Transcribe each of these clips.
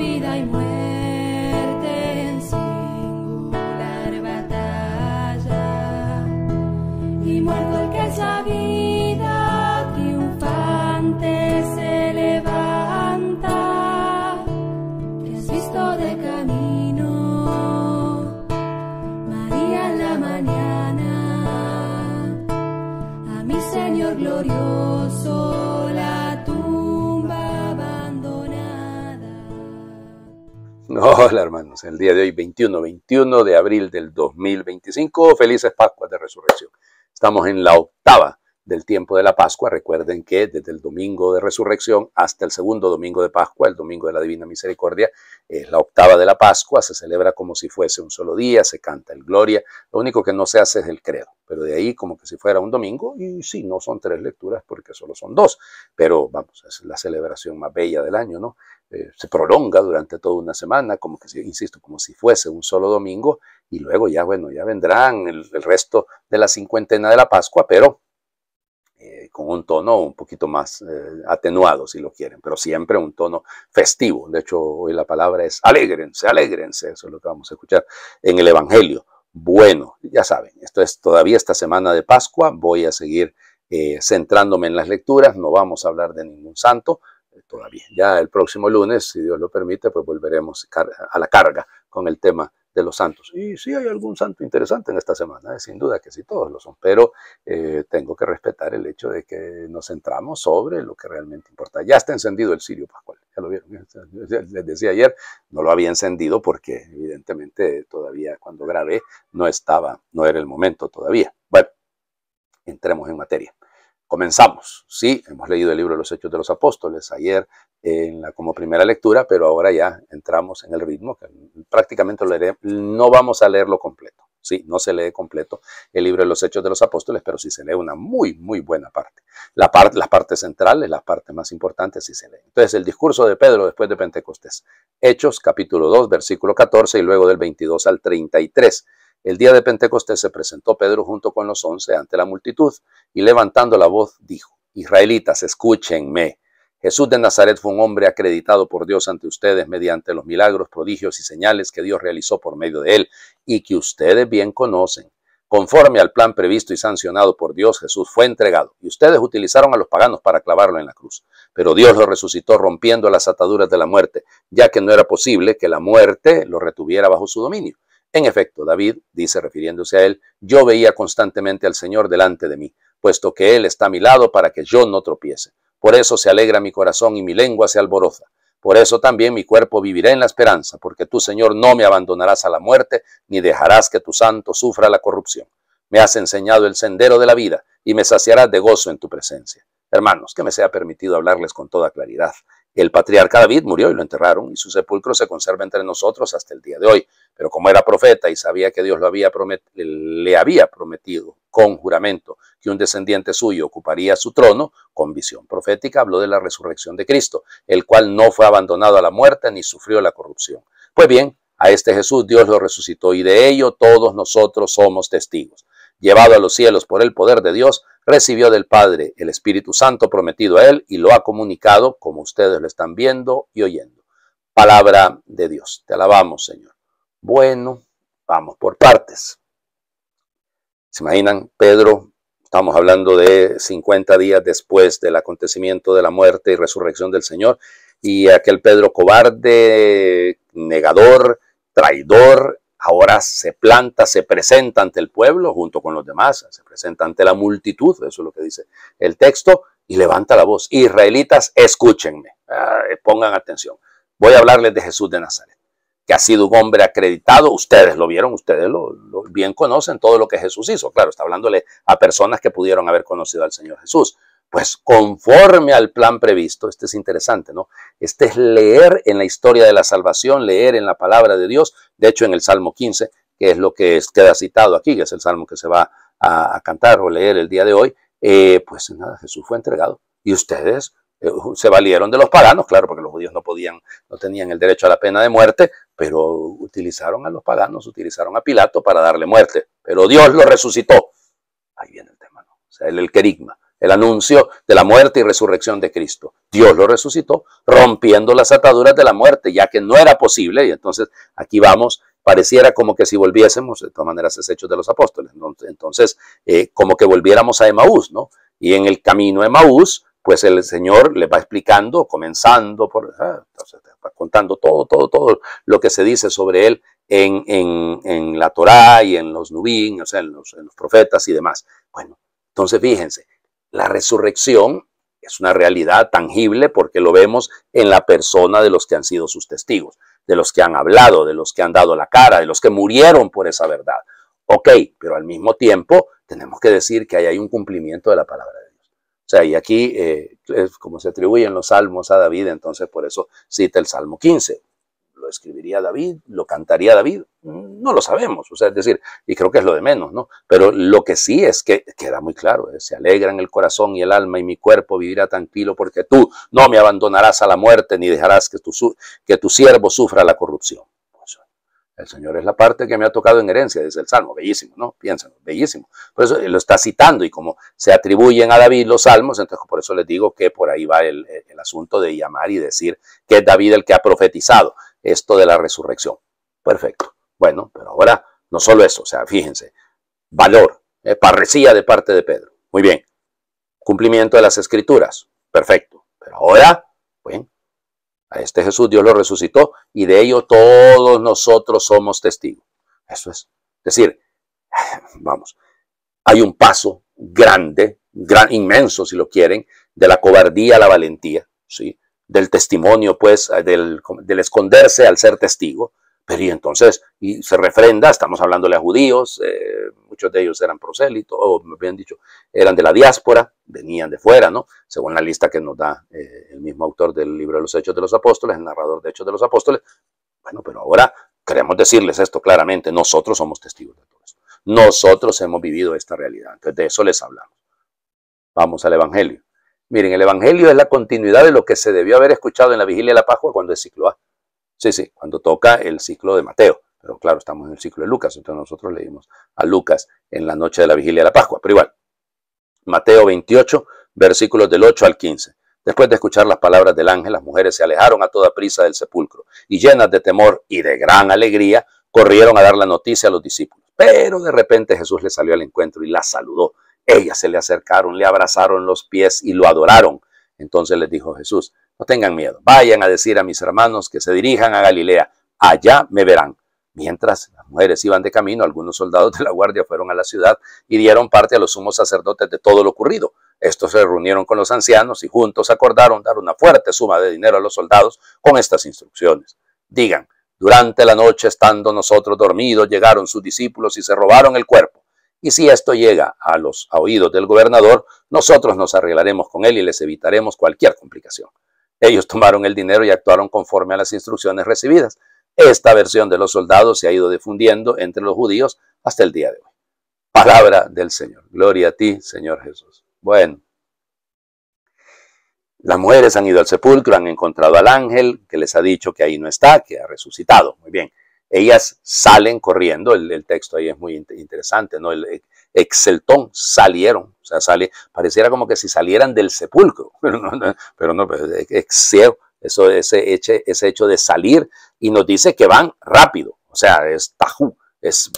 vida y muerte en singular batalla, y muerto el que es la vida, triunfante se levanta, que es visto de camino, María en la mañana, a mi Señor glorioso, la tumba abandonada. Hola hermanos, el día de hoy 21 de abril del 2025, felices Pascuas de Resurrección. Estamos en la octava del tiempo de la Pascua. Recuerden que desde el domingo de Resurrección hasta el segundo domingo de Pascua, el domingo de la Divina Misericordia, es la octava de la Pascua, se celebra como si fuese un solo día, se canta el Gloria, lo único que no se hace es el credo, pero de ahí como que si fuera un domingo, y sí, no son 3 lecturas porque solo son 2, pero vamos, es la celebración más bella del año, ¿no? Se prolonga durante toda una semana, como que, insisto, como si fuese un solo domingo, y luego ya, bueno, ya vendrán el resto de la cincuentena de la Pascua, pero con un tono un poquito más atenuado, si lo quieren, pero siempre un tono festivo. De hecho, hoy la palabra es alégrense, alégrense, eso es lo que vamos a escuchar en el Evangelio. Bueno, ya saben, esto es todavía esta semana de Pascua, voy a seguir centrándome en las lecturas, no vamos a hablar de ningún santo, todavía. Ya el próximo lunes, si Dios lo permite, pues volveremos a la carga con el tema de los santos. Y sí hay algún santo interesante en esta semana, sin duda que sí, todos lo son, pero tengo que respetar el hecho de que nos centramos sobre lo que realmente importa. Ya está encendido el cirio pascual, ya lo vieron, les decía ayer, no lo había encendido porque evidentemente todavía cuando grabé no era el momento todavía. Bueno, entremos en materia. Comenzamos, sí, hemos leído el libro de los Hechos de los Apóstoles ayer como primera lectura, pero ahora ya entramos en el ritmo, que prácticamente no vamos a leerlo completo, sí, no se lee completo el libro de los Hechos de los Apóstoles, pero sí se lee una muy, muy buena parte. Las partes centrales, las partes más importantes sí se leen. Entonces, el discurso de Pedro después de Pentecostés, Hechos capítulo 2, versículo 14 y luego del 22 al 33. El día de Pentecostés se presentó Pedro junto con los 11 ante la multitud y levantando la voz dijo: Israelitas, escúchenme. Jesús de Nazaret fue un hombre acreditado por Dios ante ustedes mediante los milagros, prodigios y señales que Dios realizó por medio de él y que ustedes bien conocen. Conforme al plan previsto y sancionado por Dios, Jesús fue entregado y ustedes utilizaron a los paganos para clavarlo en la cruz. Pero Dios lo resucitó rompiendo las ataduras de la muerte, ya que no era posible que la muerte lo retuviera bajo su dominio. En efecto, David dice, refiriéndose a él: yo veía constantemente al Señor delante de mí, puesto que Él está a mi lado para que yo no tropiece. Por eso se alegra mi corazón y mi lengua se alboroza. Por eso también mi cuerpo vivirá en la esperanza, porque tú, Señor, no me abandonarás a la muerte, ni dejarás que tu santo sufra la corrupción. Me has enseñado el sendero de la vida y me saciarás de gozo en tu presencia. Hermanos, que me sea permitido hablarles con toda claridad. El patriarca David murió y lo enterraron, y su sepulcro se conserva entre nosotros hasta el día de hoy. Pero como era profeta y sabía que Dios le había prometido con juramento que un descendiente suyo ocuparía su trono, con visión profética habló de la resurrección de Cristo, el cual no fue abandonado a la muerte ni sufrió la corrupción. Pues bien, a este Jesús Dios lo resucitó, y de ello todos nosotros somos testigos. Llevado a los cielos por el poder de Dios, recibió del Padre el Espíritu Santo prometido a él y lo ha comunicado, como ustedes lo están viendo y oyendo. Palabra de Dios. Te alabamos, Señor. Bueno, vamos por partes. ¿Se imaginan? Pedro, estamos hablando de 50 días después del acontecimiento de la muerte y resurrección del Señor, y aquel Pedro cobarde, negador, traidor, ahora se planta, se presenta ante el pueblo junto con los demás, se presenta ante la multitud, eso es lo que dice el texto, y levanta la voz: Israelitas, escúchenme, pongan atención. Voy a hablarles de Jesús de Nazaret, que ha sido un hombre acreditado. Ustedes lo vieron, ustedes lo bien conocen todo lo que Jesús hizo. Claro, está hablándole a personas que pudieron haber conocido al Señor Jesús. Pues conforme al plan previsto, este es interesante, ¿no? Este es leer en la historia de la salvación, leer en la palabra de Dios. De hecho, en el Salmo 15, que es lo que queda citado aquí, que es el Salmo que se va a cantar o leer el día de hoy, pues nada, Jesús fue entregado. Y ustedes se valieron de los paganos, claro, porque los judíos no tenían el derecho a la pena de muerte, pero utilizaron a los paganos, utilizaron a Pilato para darle muerte. Pero Dios lo resucitó. Ahí viene el tema, ¿no? O sea, el querigma. el anuncio de la muerte y resurrección de Cristo. Dios lo resucitó, rompiendo las ataduras de la muerte, ya que no era posible, y entonces aquí vamos, pareciera como que si volviésemos, de todas maneras es Hechos de los Apóstoles, entonces como que volviéramos a Emaús, ¿no? Y en el camino a Emaús, pues el Señor le va explicando, comenzando por, entonces va contando todo lo que se dice sobre él en la Torá y en los Nubín, o sea, en los profetas y demás. Bueno, entonces fíjense, la resurrección es una realidad tangible porque lo vemos en la persona de los que han sido sus testigos, de los que han hablado, de los que han dado la cara, de los que murieron por esa verdad. Ok, pero al mismo tiempo tenemos que decir que ahí hay un cumplimiento de la palabra de Dios. O sea, y aquí, como se atribuyen los salmos a David, entonces por eso cita el Salmo 15. ¿Lo escribiría David? ¿Lo cantaría David? No lo sabemos, o sea, es decir, y creo que es lo de menos, ¿no? Pero lo que sí es que queda muy claro, se alegra en el corazón y el alma y mi cuerpo vivirá tranquilo porque tú no me abandonarás a la muerte ni dejarás que tu siervo sufra la corrupción. Pues, el Señor es la parte que me ha tocado en herencia, dice el Salmo, bellísimo, ¿no? Piénsenlo, bellísimo. Por eso lo está citando y como se atribuyen a David los salmos, entonces por eso les digo que por ahí va el asunto de llamar y decir que es David el que ha profetizado esto de la resurrección. Perfecto. Bueno, pero ahora no solo eso, o sea, fíjense, valor, parresía de parte de Pedro. Muy bien. Cumplimiento de las Escrituras. Perfecto. Pero ahora, bueno, a este Jesús Dios lo resucitó y de ello todos nosotros somos testigos. Eso es. Es decir, vamos, hay un paso grande, inmenso si lo quieren, de la cobardía a la valentía, ¿sí? Del testimonio, pues, del esconderse al ser testigo. Pero y entonces, y se refrenda, estamos hablándole a judíos, muchos de ellos eran prosélitos, o me habían dicho, eran de la diáspora, venían de fuera, ¿no? Según la lista que nos da el mismo autor del libro de los Hechos de los Apóstoles, el narrador de Hechos de los Apóstoles. Bueno, pero ahora queremos decirles esto claramente, nosotros somos testigos de todo esto. Nosotros hemos vivido esta realidad, entonces de eso les hablamos. Vamos al Evangelio. Miren, el Evangelio es la continuidad de lo que se debió haber escuchado en la vigilia de la Pascua cuando es ciclo A. Sí, cuando toca el ciclo de Mateo. Pero claro, estamos en el ciclo de Lucas, entonces nosotros leímos a Lucas en la noche de la vigilia de la Pascua. Pero igual, Mateo 28, versículos del 8 al 15. Después de escuchar las palabras del ángel, las mujeres se alejaron a toda prisa del sepulcro y llenas de temor y de gran alegría, corrieron a dar la noticia a los discípulos. Pero de repente Jesús les salió al encuentro y las saludó. Ellas se le acercaron, le abrazaron los pies y lo adoraron. Entonces les dijo Jesús, no tengan miedo, vayan a decir a mis hermanos que se dirijan a Galilea, allá me verán. Mientras las mujeres iban de camino, algunos soldados de la guardia fueron a la ciudad y dieron parte a los sumos sacerdotes de todo lo ocurrido. Estos se reunieron con los ancianos y juntos acordaron dar una fuerte suma de dinero a los soldados con estas instrucciones. Digan, durante la noche, estando nosotros dormidos, llegaron sus discípulos y se robaron el cuerpo. Y si esto llega a los oídos del gobernador, nosotros nos arreglaremos con él y les evitaremos cualquier complicación. Ellos tomaron el dinero y actuaron conforme a las instrucciones recibidas. Esta versión de los soldados se ha ido difundiendo entre los judíos hasta el día de hoy. Palabra del Señor. Gloria a ti, Señor Jesús. Bueno, las mujeres han ido al sepulcro, han encontrado al ángel que les ha dicho que ahí no está, que ha resucitado. Muy bien. Ellas salen corriendo, el texto ahí es muy interesante, ¿no? El exceltón, salieron, o sea, pareciera como que si salieran del sepulcro, pero no, exeo, ese hecho de salir, y nos dice que van rápido, o sea, es tajú,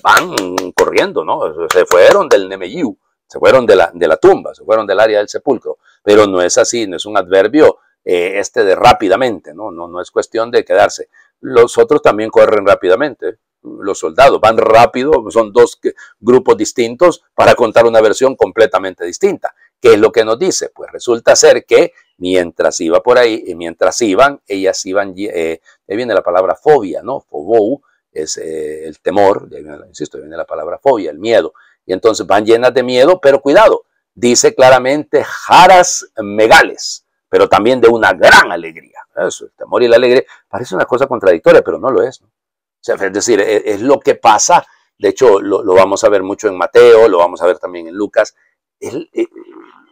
van corriendo, ¿no? Se fueron del Nemeyiu, se fueron de la tumba, se fueron del área del sepulcro, pero no es así, no es un adverbio de rápidamente, no es cuestión de quedarse. Los otros también corren rápidamente, los soldados van rápido, son dos grupos distintos para contar una versión completamente distinta. ¿Qué es lo que nos dice? Pues resulta ser que mientras iba por ahí, mientras iban, ellas iban, ahí viene la palabra fobia, ¿no? Fobou es el temor, insisto, ahí viene la palabra fobia, el miedo. Y entonces van llenas de miedo, pero cuidado, dice claramente jaras megales, pero también de una gran alegría. Eso, el temor y la alegría, parece una cosa contradictoria, pero no lo es, ¿no? O sea, es decir, es lo que pasa, de hecho lo vamos a ver mucho en Mateo, lo vamos a ver también en Lucas, es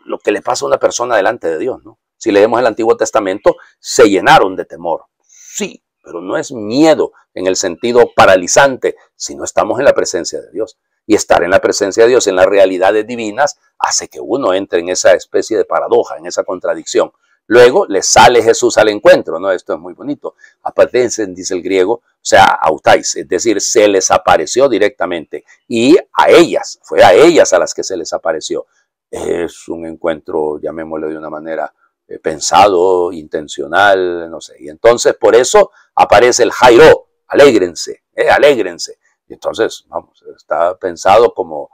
lo que le pasa a una persona delante de Dios, ¿no? Si leemos el Antiguo Testamento, se llenaron de temor, sí, pero no es miedo en el sentido paralizante, sino estamos en la presencia de Dios. Y estar en la presencia de Dios, en las realidades divinas, hace que uno entre en esa especie de paradoja, en esa contradicción. Luego le sale Jesús al encuentro, ¿no? Esto es muy bonito. Aparecen, dice el griego, o sea, autais, es decir, se les apareció directamente. Y a ellas, fue a ellas a las que se les apareció. Es un encuentro, llamémoslo de una manera pensado, intencional, no sé. Y entonces por eso aparece el Jairo, alégrense, alégrense. Y entonces, vamos, está pensado como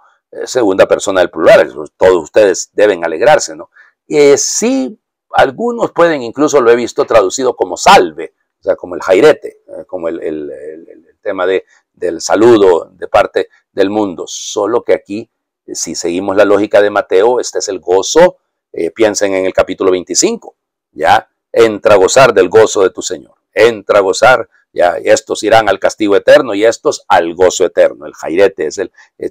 segunda persona del plural, todos ustedes deben alegrarse, ¿no? Sí, algunos pueden, incluso lo he visto traducido como salve, o sea, como el jairete, como el tema del saludo de parte del mundo, solo que aquí, si seguimos la lógica de Mateo, este es el gozo, piensen en el capítulo 25, ya, entra a gozar del gozo de tu Señor, entra a gozar, ya, y estos irán al castigo eterno y estos al gozo eterno. El jairete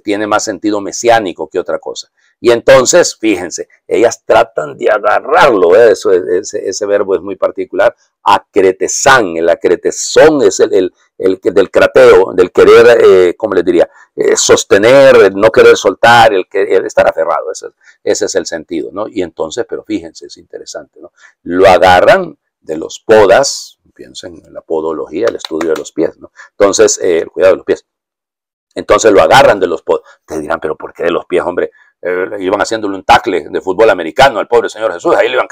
tiene más sentido mesiánico que otra cosa. Y entonces, fíjense, ellas tratan de agarrarlo, ese verbo es muy particular, acretezán, el acretezón es el del crateo, del querer, ¿cómo les diría? Sostener, el no querer soltar, el estar aferrado, ese es el sentido, ¿no? Y entonces, pero fíjense, es interesante, ¿no? Lo agarran de los podas, piensen en la podología, el estudio de los pies, ¿no? Entonces, el cuidado de los pies. Entonces lo agarran de los podas. Te dirán, pero ¿por qué de los pies, hombre? Iban haciéndole un tackle de fútbol americano al pobre Señor Jesús, ahí lo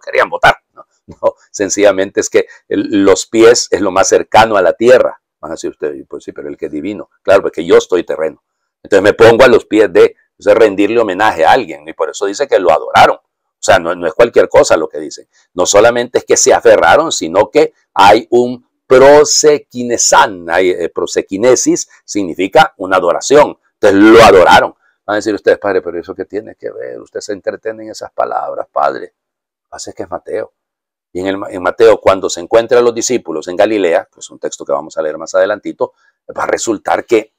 querían botar. No, sencillamente es que los pies es lo más cercano a la tierra. Van a decir ustedes, pues sí, pero el que es divino. Claro, porque yo estoy terreno. Entonces me pongo a los pies de rendirle homenaje a alguien. Y por eso dice que lo adoraron. O sea, no es cualquier cosa lo que dicen. No solamente es que se aferraron, sino que hay un prosequinesan. Prosequinesis significa una adoración. Entonces lo adoraron. Van a decir ustedes, padre, pero ¿eso qué tiene que ver? Usted se entretiene en esas palabras, padre. Lo que pasa es que es Mateo. Y en Mateo, cuando se encuentran los discípulos en Galilea, que es un texto que vamos a leer más adelantito, va a resultar que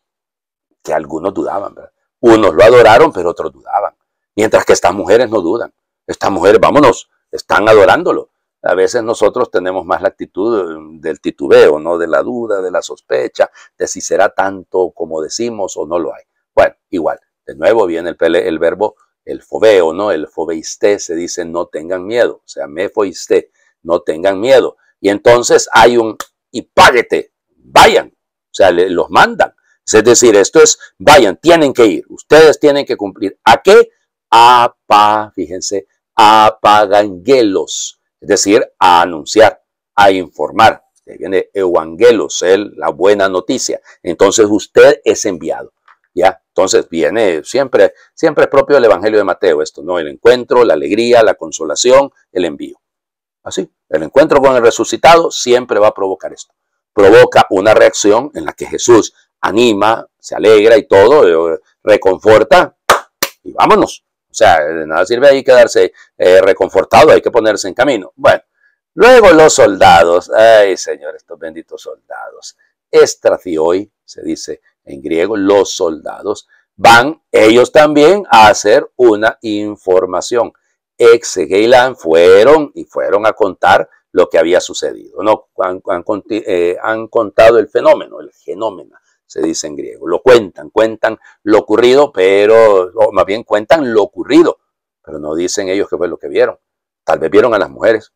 algunos dudaban, ¿verdad? Unos lo adoraron, pero otros dudaban. Mientras que estas mujeres no dudan. Estas mujeres, vámonos, están adorándolo. A veces nosotros tenemos más la actitud del titubeo, ¿no? De la duda, de la sospecha, de si será tanto como decimos o no lo hay. Bueno, igual, de nuevo viene el verbo, el fobeo, ¿no? El fobeisté se dice no tengan miedo, o sea, me foisté, no tengan miedo. Y entonces hay y páguete, vayan, o sea, los mandan. Es decir, esto es, vayan, tienen que ir, ustedes tienen que cumplir. ¿A qué? Fíjense, apagangelos, es decir, a anunciar, a informar. Ahí viene evangelos, la buena noticia. Entonces usted es enviado, ¿ya? Entonces viene, siempre es propio del Evangelio de Mateo esto, ¿no? El encuentro, la alegría, la consolación, el envío. Así, el encuentro con el resucitado siempre va a provocar esto. Provoca una reacción en la que Jesús anima, se alegra y todo, reconforta y vámonos. O sea, de nada sirve ahí quedarse reconfortado, hay que ponerse en camino. Bueno, luego los soldados, ay Señor, estos benditos soldados, estrafioi, se dice en griego, los soldados, van ellos también a hacer una información. Exegeilan fueron a contar lo que había sucedido. No, han contado el fenómeno, el genómeno, se dice en griego. Lo cuentan lo ocurrido, pero, o más bien cuentan lo ocurrido, pero no dicen ellos qué fue lo que vieron. Tal vez vieron a las mujeres,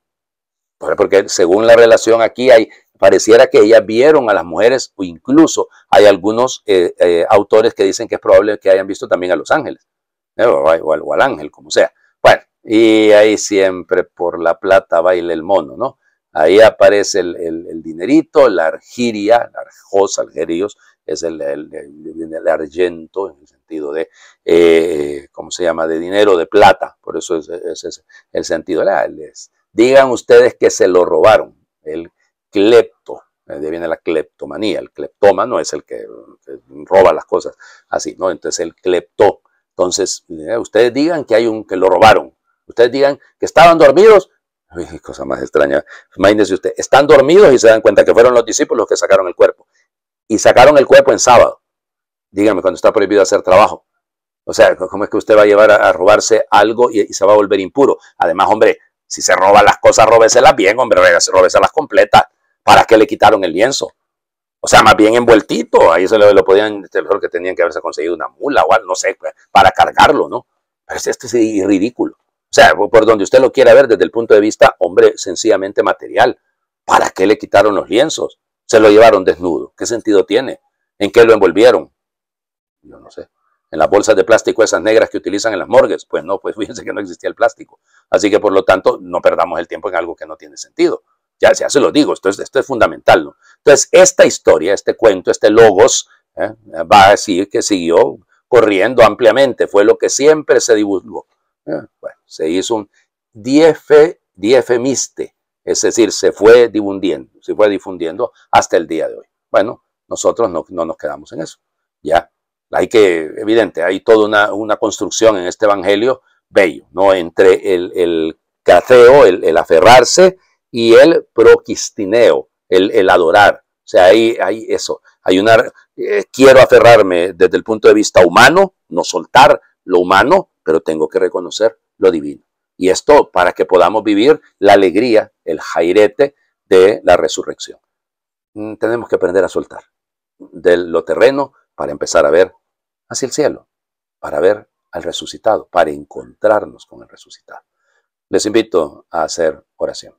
porque según la relación aquí pareciera que ellas vieron a las mujeres, o incluso hay algunos autores que dicen que es probable que hayan visto también a los ángeles, o al ángel, como sea. Bueno, y ahí siempre por la plata baila el mono, ¿no? Ahí aparece el dinerito, la argiria, la arjos, algerios, es el argento en el sentido de, ¿cómo se llama? De dinero, de plata, por eso es el sentido. Digan ustedes que se lo robaron, el clepto, de ahí viene la cleptomanía, el cleptómano es el que roba las cosas así, ¿no? Entonces el cleptó. Entonces, ustedes digan que lo robaron, ustedes digan que estaban dormidos. Uy, cosa más extraña. Imagínense usted, están dormidos y se dan cuenta que fueron los discípulos los que sacaron el cuerpo. Y sacaron el cuerpo en sábado. Díganme, cuando está prohibido hacer trabajo. O sea, ¿cómo es que usted va a llevar a robarse algo y se va a volver impuro? Además, hombre, si se roba las cosas, róbeselas bien, hombre, róbeselas completas. ¿Para qué le quitaron el lienzo? O sea, más bien envueltito, ahí se lo podían, mejor que tenían que haberse conseguido una mula o algo, no sé, para cargarlo, ¿no? Pero esto es ridículo. O sea, por donde usted lo quiera ver desde el punto de vista, hombre, sencillamente material. ¿Para qué le quitaron los lienzos? Se lo llevaron desnudo. ¿Qué sentido tiene? ¿En qué lo envolvieron? Yo no sé. ¿En las bolsas de plástico esas negras que utilizan en las morgues? Pues no, pues fíjense que no existía el plástico. Así que por lo tanto, no perdamos el tiempo en algo que no tiene sentido. Ya se lo digo, esto es fundamental, ¿no? Entonces, esta historia, este cuento, este logos, va a decir que siguió corriendo ampliamente. Fue lo que siempre se divulgó. Bueno, se hizo un diefemiste, es decir, se fue difundiendo hasta el día de hoy. Bueno, nosotros no nos quedamos en eso. Ya, evidente, hay toda una construcción en este evangelio bello, ¿no? Entre el cateo, el aferrarse, y el proquistineo, el adorar. O sea, hay eso. Quiero aferrarme desde el punto de vista humano, no soltar lo humano, pero tengo que reconocer lo divino. Y esto para que podamos vivir la alegría, el jairete de la resurrección. Tenemos que aprender a soltar de lo terreno para empezar a ver hacia el cielo, para ver al resucitado, para encontrarnos con el resucitado. Les invito a hacer oración.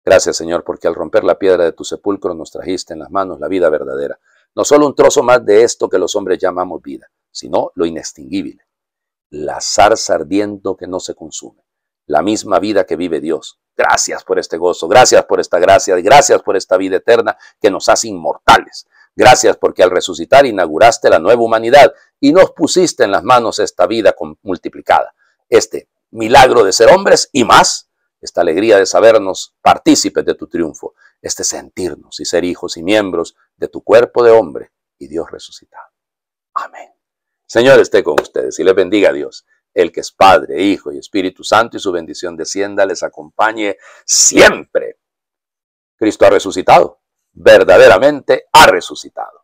Gracias, Señor, porque al romper la piedra de tu sepulcro nos trajiste en las manos la vida verdadera. No solo un trozo más de esto que los hombres llamamos vida, sino lo inextinguible. La zarza ardiendo que no se consume. La misma vida que vive Dios. Gracias por este gozo, gracias por esta gracia, gracias por esta vida eterna que nos hace inmortales. Gracias porque al resucitar inauguraste la nueva humanidad y nos pusiste en las manos esta vida multiplicada. Este milagro de ser hombres y más, esta alegría de sabernos partícipes de tu triunfo, este sentirnos y ser hijos y miembros de tu cuerpo de hombre y Dios resucitado. Amén. Señor esté con ustedes y les bendiga a Dios, el que es Padre, Hijo y Espíritu Santo, y su bendición descienda, les acompañe siempre. Cristo ha resucitado, verdaderamente ha resucitado.